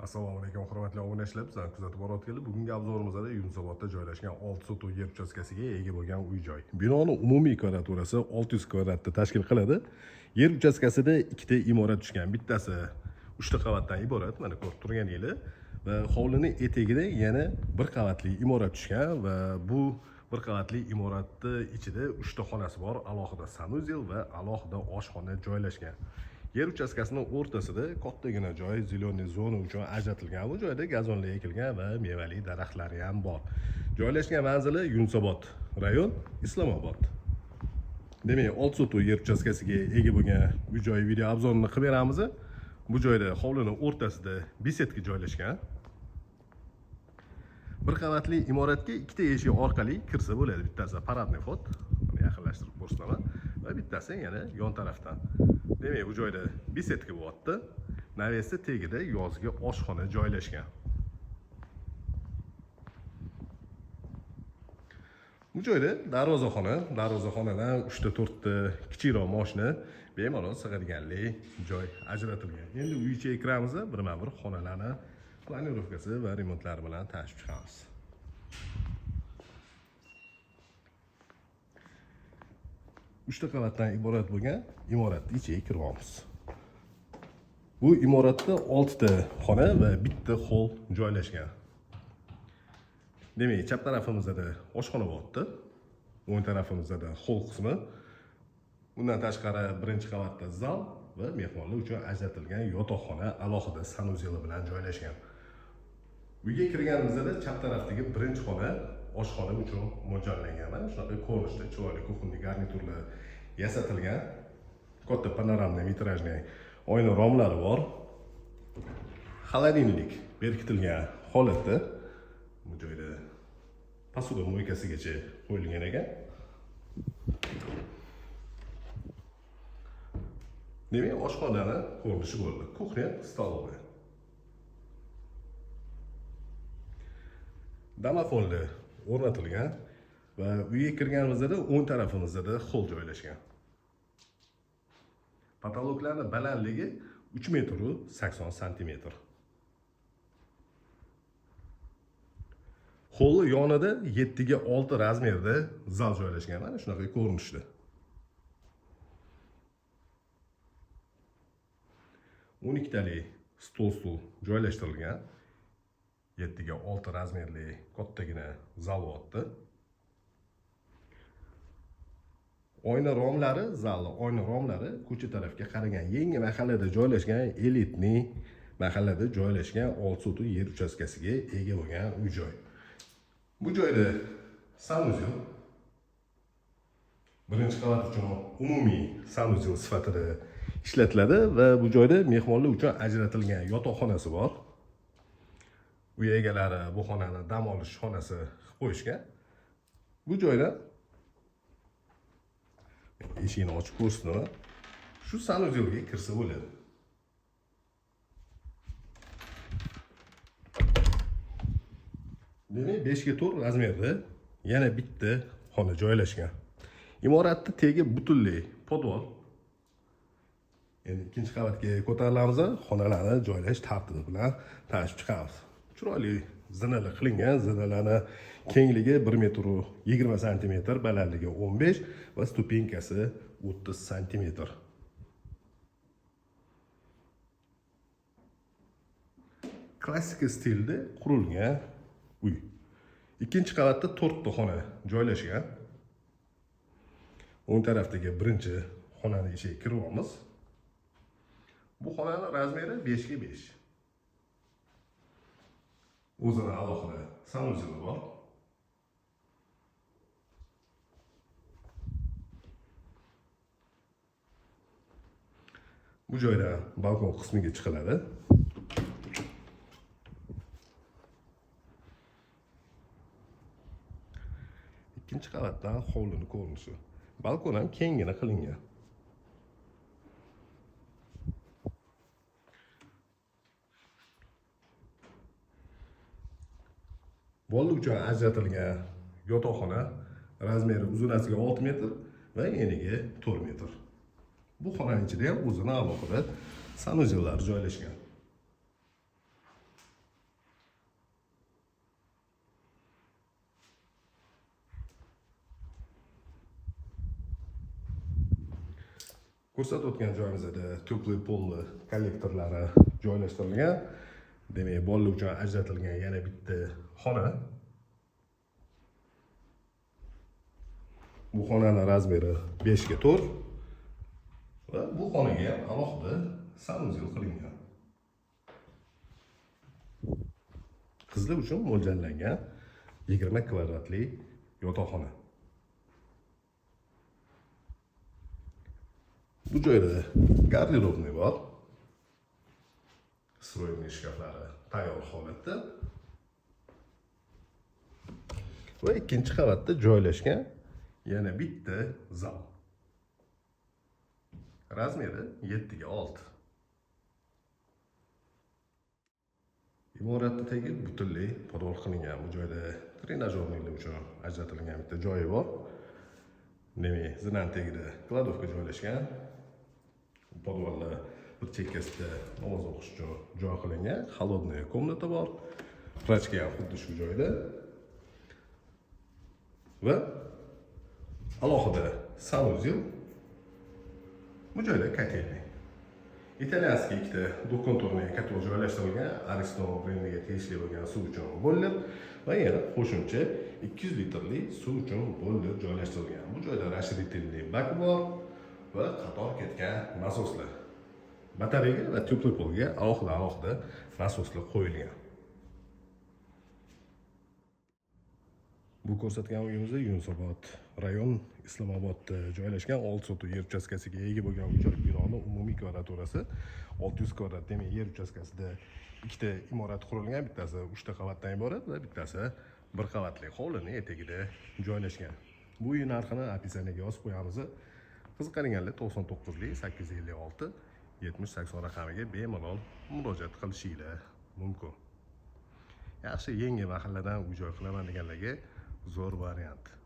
Assalomu alaykum hurmatli obunachilar, bizlarni kuzatib borayotganlar. Bugungi obzorimizda Yunusobodda joylashgan 6 sotix yer uchastkasiga ega bo'lgan uy-joy. Binoning umumiy kvadraturasi 600 kvadratni tashkil qiladi. Yer uchastkasida ikkita imorat tushgan. Bittasi 3 ta qavatdan iborat, mana ko'rib turganingiz, va hovlining etagida yana bir qavatli imorat tushgan va bu bir qavatli imoratning ichida 3 ta xonasi bor, alohida sanuzel va alohida oshxona joylashgan. Yer uchastkasining o'rtasida kattagina joy, zeleniy zona uchun ajratilgan. Bu joyda gazonlar ekilgan va mevali daraxtlar ham bor. Joylashgan manzili Yunusobod rayon, Islomobod. Demak, 6 sotix yer uchastkasiga ega bo'lgan uy-joy video obzorini qilib beramiz. Bu joyda hovlining o'rtasida besetka joylashgan. Bir qavatli imoratga ikkita eshik orqali kirsa bo'ladi. Bittasi paradniy vxod, buni yaqinlashtirib ko'rsataman, va bittasi yana yon tarafdan. Demak, bu joyda besetka bo'lyapti. Navesi tegida yozgi oshxona joylashgan. Bu joyda darvozaxonadan 3 ta 4 ta kichikroq mashina bemalol sig'adiganlik joy ajratilgan. Endi uy ichiga kiramiz, birma-bir xonalarni planirovkasi va remontlari bilan tanishib chiqamiz. Uchta qavatdan iborat bo'lgan imoratning ichiga kiryapmiz. Bu imoratda 6 ta xona va bitta hol joylashgan. Demak, chap tarafimizda oshxona bo'lyapti. O'ng tarafimizda hol qismi. Bundan tashqari birinchi qavatda zal va mehmonlar uchun ajratilgan yotoqxona alohida sanuzeli bilan joylashgan. Uyga kirganimizda chap tarafdagi birinchi xona oshxona uchun mo'ljallangan. Mana shunaqa ko'rinishda chiroyli kuxonli garniturlar yasatilgan. Katta panoramli vitrajli oyna romlari bor. Xolodilnik berkitilgan holatda. Bu joyda posuda mo'ykasigacha qo'yilgan ekan. Demak, oshxonani ko'rinishi bo'ldi. Kuxnya, stolova. Domofonlar o'rnatilgan va uyga kirganimizda o'ng tarafimizda hol joylashgan. Patologlarning balandligi 3,80 m. Holli yonida 7 ga 6 razmerda zal joylashgan. Mana shunaqa ko'rinishda. o'n ikkitalik stol joylashtirilgan. 7 ga 6 razmerli kattagina zal bo'lyapti. Oyna romlari, oyna romlari ko'cha tarafga qaragan yangi mahallada joylashgan, elitni mahallada joylashgan 6 sotix yer uchastkasiga ega bo'lgan uy-joy. Bu joyda sanuzel birinchi qavat uchun umumiy sanuzel sifatida ishlatiladi va bu joyda mehmonlar uchun ajratilgan yotoqxonasi bor. Uy egalari bu xonani dam olish xonasi qilib qo'yishgan. Bu joyda eshikni ochib ko'rsataman. Shu sanuzelga kirsa bo'ladi. Demak, 5 ga 4 razmerda yana bitta xona joylashgan. Imoratning tegi butunlay podval. Endi ikkinchi qavatga ko'tarilamiz, xonalarni joylash tartibi bilan tanishib chiqamiz. Chiroyli zinalar qilingan, zinalarning kengligi 1,20 m, balandligi 15 va stupenkasi 30 cm. Klassik stilda qurilgan uy. Ikkinchi qavatda 4 ta xona joylashgan. O'ng tarafdagi birinchi xonaning ichiga kiryapmiz. Bu xonaning razmeri 5 ga 5. O'zini alohida sanuzeli bor. Bu joyda balkon qismiga chiqiladi. Ikkinchi qavatdan hovlining ko'rinishi. Balkon ham kengina qilingan. Bolalar uchun ajratilgan yotoqxona razmeri uzunasiga 6 metr va eniga 4 metr. Bu xonaning ichida ham o'zini alohida sanuzellar joylashgan. Ko'rsatib o'tgan joyimizda teplый polli kollektorlari joylashtirilgan. Demak, bolalar uchun ajratilgan yana bitta xona. Bu xonaning razmeri 5 ga 4 va bu xonaga ham alohida sanuzel qilingan. Qizlar uchun mo'ljallangan 20 kvadratli yotoqxona. Bu joyda garderobniy bor. Stroyniy shkaflari tayyor holatda. Va ikkinchi qavatda joylashgan yana bitta zal. Razmeri 7 ga 6. Imoratda tagi butunlay podvol qilingan. Bu joyda trenajyorliklar uchun ajratilgan bitta joyi bor. Demak, zinan tagida kladovka joylashgan. Podvollar bir chekkasida namoz o'qish uchun joy qilingan. Холодная komnata bor. Prachka ham xuddi shu joyda. Va alohida sanuzel. Bu joyda kotelniy. İtalyanskiy ikkita do'kontorniy kotol joylashtirilgan. Aristono brendiga tegishli bo'lgan suv uchun boiler va yana qo'shimcha 200 litrli suv uchun boiler joylashtirilgan. Bu joyda расширительный bak bor va qator ketgan nasoslar. Batareya va teplый polga alohida nasoslar qo'yilgan. Bu ko'rsatgan uyimizda Yunusobod rayon Islomobodda joylashgan 6 sotix yer uchastkasiga ega bo'lgan uy-joy. Binoning umumiy kvadraturasi 600 kvadrat. Demak, yer uchastkasida ikkita imorat qurilgan, bittasi 3 ta qavatdan iborat va bittasi bir qavatli hovlining etagida joylashgan. Bu uy narxini описаниyaga yozib qo'yamiz. Qiziqganlar 99 856 7080 raqamiga bemalol murojaat qilishingiz mumkin. Yaxshi, yangi mahalladan uy-joy qilaman deganlarga zo'r variant.